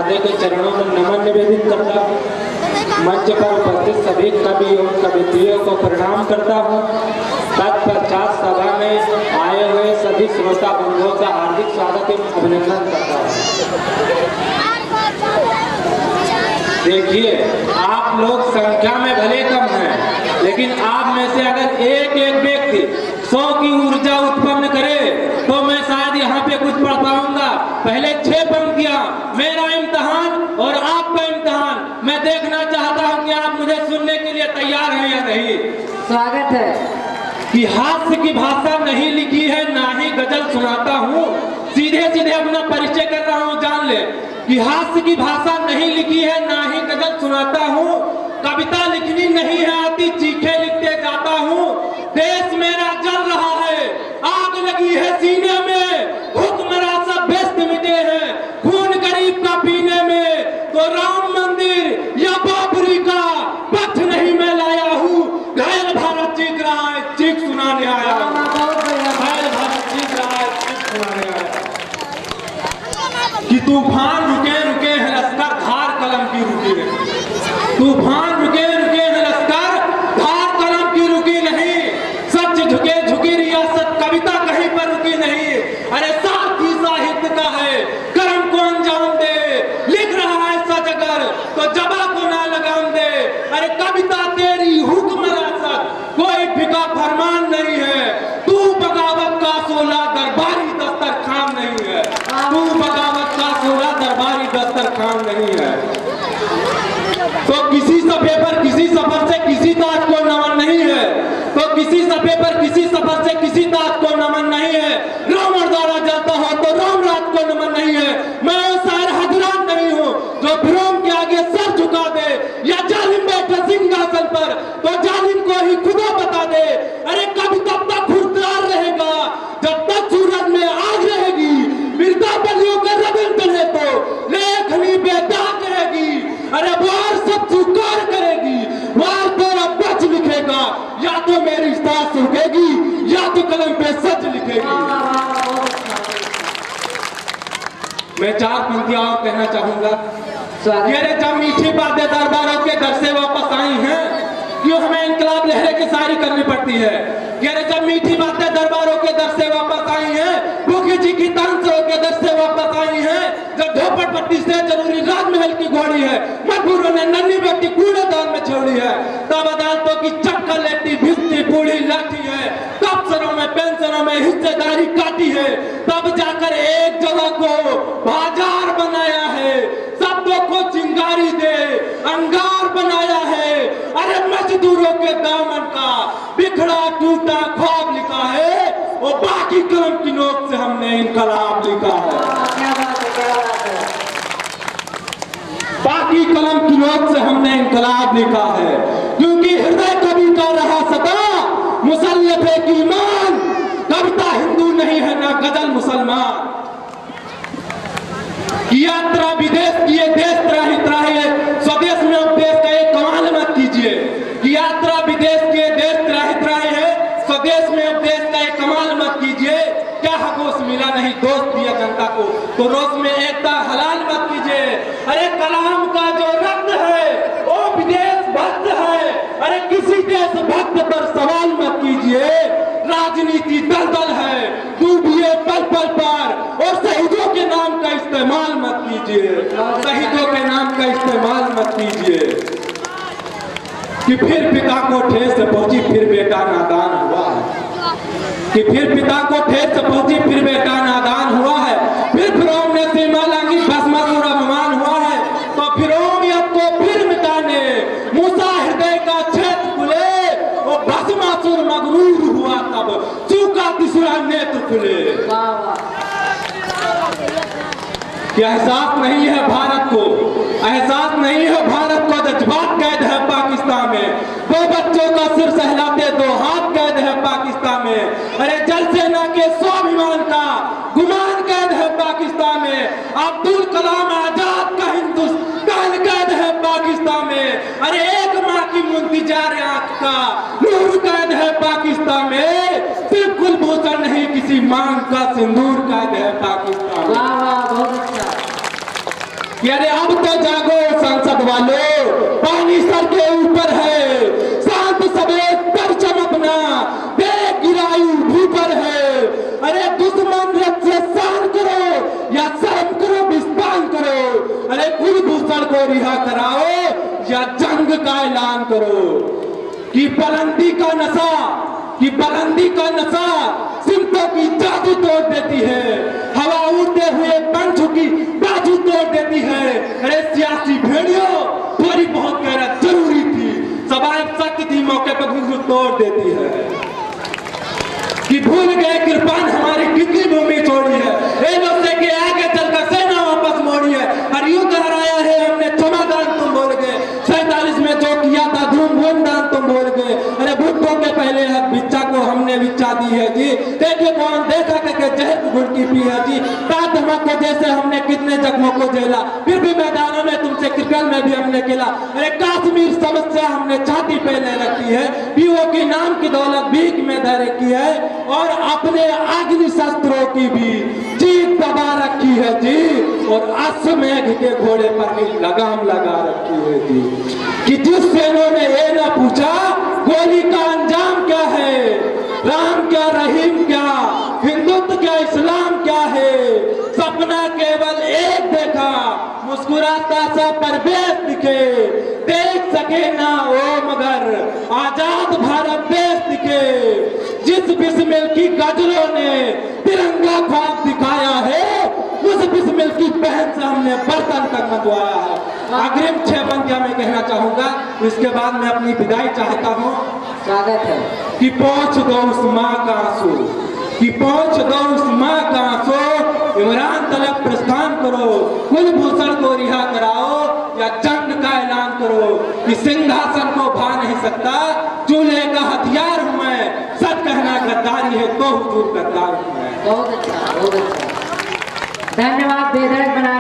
महाराजे के चरणों में नमन निवेदित करता हूँ। मंच पर उपस्थित सभी कवि और कवित्रियों को प्रणाम करता हूँ। तत्पश्चात सभा में आए हुए सभी श्रोता बंधुओं का हार्दिक स्वागत एवं अभिनंदन करता हूँ। देखिए, आप लोग संख्या में भले कम हैं, लेकिन आप में से अगर एक एक व्यक्ति 100 की ऊर्जा उत्पन्न करे तो मैं शायद यहाँ पे कुछ पढ़ पाऊंगा। पहले 6 पंक्तियां मेरा इम्तिहान और आपका इम्तिहान। मैं देखना चाहता हूँ कि आप मुझे सुनने के लिए तैयार हैं या नहीं। स्वागत है। कि हास्य की भाषा नहीं लिखी है, ना ही गजल सुनाता हूँ। सीधे सीधे अपना परिचय कर रहा हूँ, जान ले कि हास्य की भाषा नहीं लिखी है, ना ही गजल सुनाता हूँ। कविता लिखनी नहीं है आती, चीखे लिखते जाता हूँ। देश मेरा जल रहा है, आग लगी है सीने में, हुक्मरान सब व्यस्त मिटे हैं खून गरीब का पीने में। तो राम मंदिर या बाबरी का पक्ष नहीं मैं लाया हूँ। घायल भारत चीख रहा है, चीख सुनाने आया। घायल भारत चीख रहा है, चीख सुनाने आया। कि तूफान रुके रुके है लश्कर, धार कलम की रुकी नहीं। तूफान रुके रुके है लश्कर, धार कलम की रुकी नहीं। सच झुके झुकी रियासत, कविता कहीं पर रुकी नहीं। अरे साथी साहित्य का है, कर्म को अंजाम दे। लिख रहा है सच अगर तो जबा को ना लगाम दे। अरे कविता तेरी हुक्म रासत, कोई फिका फरमान नहीं है। तू बगावत का 16 दरबारी दस्तरखान नहीं है। तू बगावत का 16 दरबारी दस्तरखान नहीं है। तो किसी सफे पर किसी सफर से किसी ताज को नमन नहीं है। तो किसी सफे पर किसी सफर से किसी ताज को नमन नहीं है। रावण द्वारा जलता हो तो राम राज को नमन नहीं है। मैं वो शायर हजरान नहीं हूँ जो भ्रम के आगे सर झुका दे, या जालिम बैठे सिंहासन पर तो जालिम को ही खुदा बता दे। अरे कभी तब तक खुरदार रहेगा जब तक सूरज में आग रहेगी। मिर्जा बलियों के रबिन चले तो लेखनी बेदाग रहेगी। अरे वार सब स्वीकार करेगी, वार तेरा बच लिखेगा। या तो मेरी सांस रुकेगी या तो कलम पे सच लिखेगी। मैं 4 पंक्तियां और कहना चाहूंगा। ये जब मीठी बातें दरबारों के दर से वापस आई हैं, क्यों हमें इनकलाब लहरें की सारी करनी पड़ती है। ये जब मीठी बातें दरबारों के दर से वापस आई हैं, मुखी जी की तानसरों के दर से वापस आई हैं। जब झोपड़पट्टी से जरूरी राजमहल की घोड़ी है, मजबूरों ने नन्ही बेटी कूड़ेदान में छोड़ी है। तब अदालतों की चक्कर लेटी भिजती बूढ़ी लाठी है। अफसरों में पेंशनों में हिस्सेदारी काटी है। तब जाकर एक जगह को बाजार बनाया है। शब्दों को चिंगारी दे अंगार बनाया है। अरे मजदूरों के दामन का बिखड़ा टूटा ख्वाब लिखा है। वो बाकी कलम की नोक से हमने इनकलाब लिखा है। बाकी कलम की नोक से हमने इनकलाब लिखा है। क्योंकि हृदय कवि का रहा सदा मुसल्लफे की ईमान। कविता हिंदू नहीं है ना गजल मुसलमान। यात्रा विदेश किए देश त्राही त्राही, स्वदेश में उपदेश का एक कमाल मत कीजिए। यात्रा विदेश किए देश त्राही त्राही है, स्वदेश में उपदेश का एक कमाल मत कीजिए। क्या हकोस मिला नहीं दोस्त दिया जनता को, तो रोज में एकता हलाल मत कीजिए। अरे कलाम का जो रक्त है वो विदेश भक्त है। अरे किसी देश भक्त पर सवाल मत कीजिए। राजनीति दलदल है, डूबिए पल पल पर। और शहीदों के नाम का इस्तेमाल मत कीजिए। शहीदों के नाम का इस्तेमाल मत कीजिए। कि फिर पिता को ठेस पहुंची फिर बेटा नादान हुआ है। कि फिर पिता को ठेस पहुंची फिर बेटा नादान हुआ है। फिर फिरौन ने सीमा लांगी भस्मासुर अपमान हुआ है। तो फिरौनियत को फिर मिटाने मूसा हृदय का छेद खुले। वो भस्मासुर मगरूर हुआ तब चूका तीसरा नेत्र खुले। एहसास नहीं है भारत को, एहसास नहीं है भारत को जज्बात कैद है पाकिस्तान में। 2 बच्चों का सिर सहलाते 2 हाथ कैद है पाकिस्तान में। अरे जल सेना के स्वाभिमान का गुमान कैद है पाकिस्तान में। अब्दुल कलाम आजाद का हिंदुस्तान कैद है पाकिस्तान में। अरे एक माँ की मुंतजार आंख का नूर कैद है पाकिस्तान में। सिर्फ कुलभूषण नहीं किसी मांग का सिंदूर कैद है पाकिस्तान में। कि अरे अब तो जागो संसद वालों, पानी सर के ऊपर है, शांत सवेद परचम अपना देख गिरायु भूपर है। अरे दुश्मन रथ से शान करो या शर्म करो विस्तान करो, अरे कुलभूषण को रिहा कराओ या जंग का ऐलान करो। कि बुलंदी का नशा, कि बुलंदी का नशा सिमतों की जादू तोड़ देती है, हवा उड़ते हुए पंछों की बाजू तोड़ देती है। अरे सियासी भेड़ियों, थोड़ी बहुत गैरत जरूरी थी, सवाल सख्त थी, मौके पर घुस तोड़ देती है। कि भूल गए कृपान हमारी कितनी भूमि छोड़ी है, से के आगे चलकर सेना वापस मोड़ी है। और यूं कहराया है हमने क्षमादान तुम बोल गए, 47 में जो किया था धूम दान तुम बोल गए। अरे भुट्टो के पहले हक बिच्चा को हमने बिच्चा दी है जी, देखे कौन देखा करके जहर गुड़की पी है जी। ताज धमाकों जैसे हमने कितने जख्मों को झेला, फिर भी मैदानों में तुमसे क्रिकेट में भी हमने खेला। अरे कश्मीर समस्या हमने छाती पे ले रखी है, पीओ के नाम की दौलत भीख में धर रखी है, और अपने अग्नि शस्त्रों की भी जीत दबा रखी है जी, और अश्वमेघ के घोड़े पर भी लगाम लगा रखी है जी। कि जिस सेनों ने ये ना पूछा गोली का अंजाम क्या है, राम क्या रहीम क्या, हिंदुत्व क्या इस्लाम क्या है, सपना केवल एक देखा मुस्कुराता सा परवेश दिखे, देख सके ना ओ मगर आजाद भारत देश दिखे। जिस बिस्मिल की गजलों ने तिरंगा ख्वाब दिखाया है, उस बिस्मिल की बहन से हमने बर्तन तक मंगवाया है। अग्रिम 6 पंक्तियां मैं कहना चाहूंगा, इसके बाद मैं अपनी विदाई चाहता हूं। स्वागत है। कि पहुंच दो उस माँ का आंसू, कि पहुंच दो उस माँ का आंसू, इमरान तलब प्रस्थान करो, कुलभूषण को रिहा कराओ या जंग का ऐलान करो। कि सिंहासन को भा नहीं सकता, चूल्हे का हथियार हूं मैं, सच कहना गद्दारी है तो हुजूर गद्दार हूं मैं। बहुत अच्छा, बहुत अच्छा। धन्यवाद। बेदर्द बना